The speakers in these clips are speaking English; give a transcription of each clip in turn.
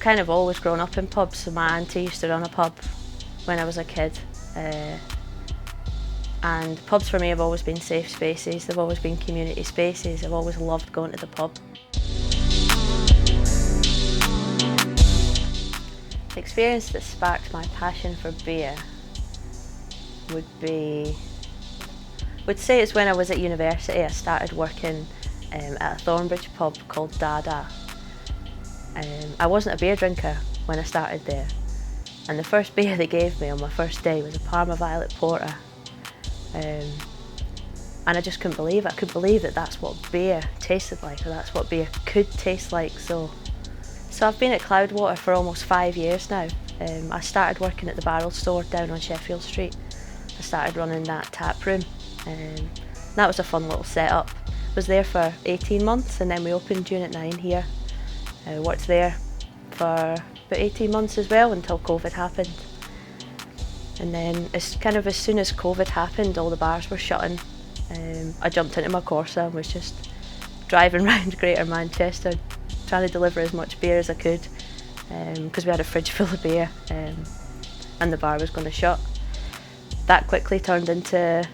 kind of always grown up in pubs, so my auntie used to run a pub when I was a kid. And pubs for me have always been safe spaces, they've always been community spaces, I've always loved going to the pub. The experience that sparked my passion for beer would say it's when I was at university. I started working at a Thornbridge pub called Dada. I wasn't a beer drinker when I started there, and the first beer they gave me on my first day was a Parma Violet Porter. And I just couldn't believe it. I couldn't believe that that's what beer tasted like, or that's what beer could taste like. So I've been at Cloudwater for almost 5 years now. I started working at the Barrel store down on Sheffield Street. I started running that tap room. That was a fun little setup. I was there for 18 months and then we opened Unit 9 here. I worked there for about 18 months as well until COVID happened. And then as soon as COVID happened, all the bars were shutting. I jumped into my Corsa and was just driving around Greater Manchester trying to deliver as much beer as I could, because we had a fridge full of beer and the bar was going to shut. That quickly turned into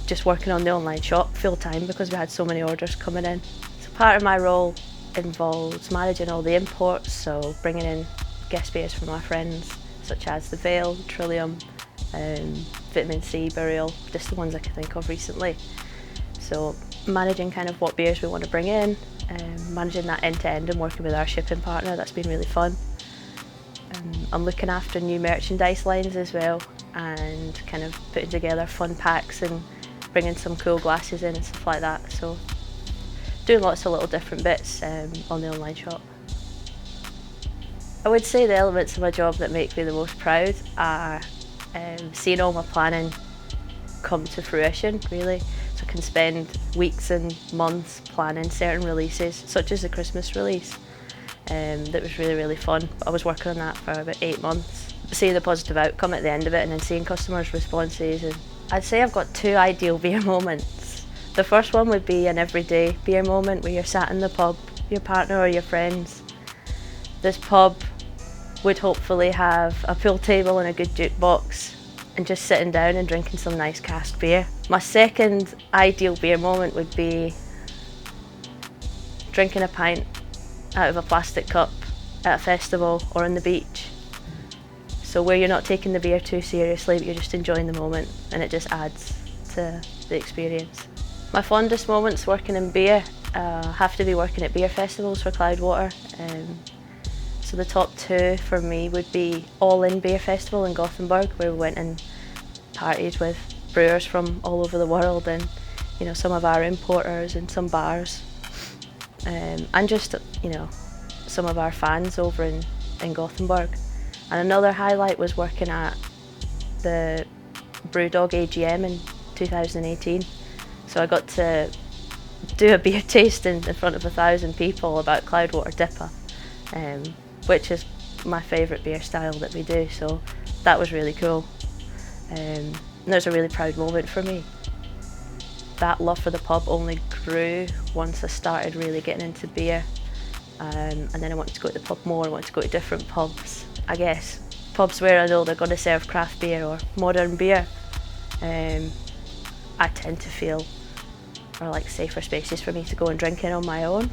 just working on the online shop full time because we had so many orders coming in. So part of my role involves managing all the imports, so bringing in guest beers from our friends such as the Vale, Trillium, Vitamin C, Burial, just the ones I can think of recently. So managing kind of what beers we want to bring in, managing that end to end and working with our shipping partner, that's been really fun. I'm looking after new merchandise lines as well and kind of putting together fun packs and bringing some cool glasses in and stuff like that. So doing lots of little different bits on the online shop. I would say the elements of my job that make me the most proud are seeing all my planning come to fruition, really. So I can spend weeks and months planning certain releases, such as the Christmas release. That was really, really fun. I was working on that for about 8 months. Seeing the positive outcome at the end of it and then seeing customers' responses. And I'd say I've got 2 ideal beer moments. The first one would be an everyday beer moment where you're sat in the pub, your partner or your friends. This pub would hopefully have a pool table and a good jukebox and just sitting down and drinking some nice cask beer. My second ideal beer moment would be drinking a pint out of a plastic cup at a festival or on the beach. So where you're not taking the beer too seriously but you're just enjoying the moment, and it just adds to the experience. My fondest moments working in beer have to be working at beer festivals for Cloudwater. So the top 2 for me would be All In Beer Festival in Gothenburg, where we went and partied with brewers from all over the world and some of our importers and some bars, and just some of our fans over in Gothenburg. And another highlight was working at the Brewdog AGM in 2018. So I got to do a beer tasting in front of 1,000 people about Cloudwater Dipper, which is my favourite beer style that we do, so that was really cool. And it was a really proud moment for me. That love for the pub only grew once I started really getting into beer, and then I wanted to go to the pub more, I wanted to go to different pubs. I guess pubs where I know they're going to serve craft beer or modern beer, I tend to feel are like safer spaces for me to go and drink in on my own.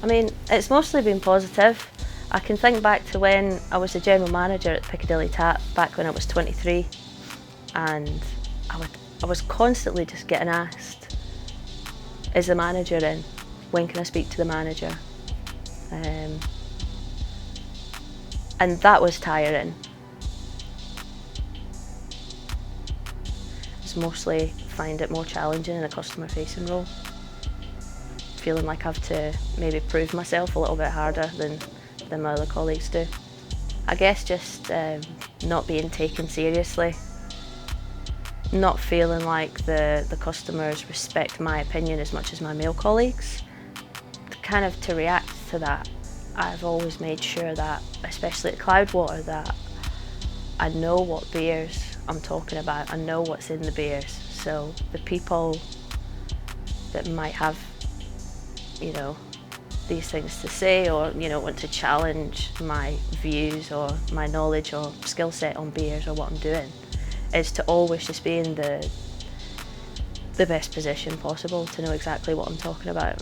I mean, it's mostly been positive. I can think back to when I was the general manager at Piccadilly Tap back when I was 23, and I was constantly just getting asked, is the manager in? When can I speak to the manager? And that was tiring. I just mostly find it more challenging in a customer facing role. Feeling like I have to maybe prove myself a little bit harder than my other colleagues do. I guess just not being taken seriously, not feeling like the customers respect my opinion as much as my male colleagues. Kind of to react to that, I've always made sure that, especially at Cloudwater, that I know what beers I'm talking about, I know what's in the beers. So the people that might have, these things to say, or want to challenge my views or my knowledge or skill set on beers or what I'm doing, is to always just be in the best position possible to know exactly what I'm talking about.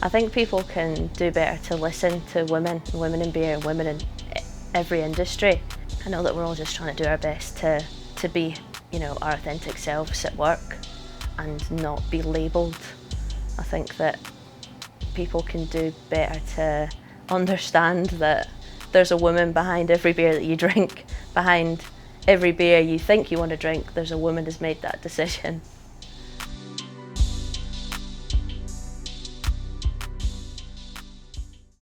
I think people can do better to listen to women in beer, and women in every industry. I know that we're all just trying to do our best to be, our authentic selves at work and not be labelled. I think that people can do better to understand that there's a woman behind every beer that you drink, behind every beer you think you want to drink, there's a woman who's made that decision.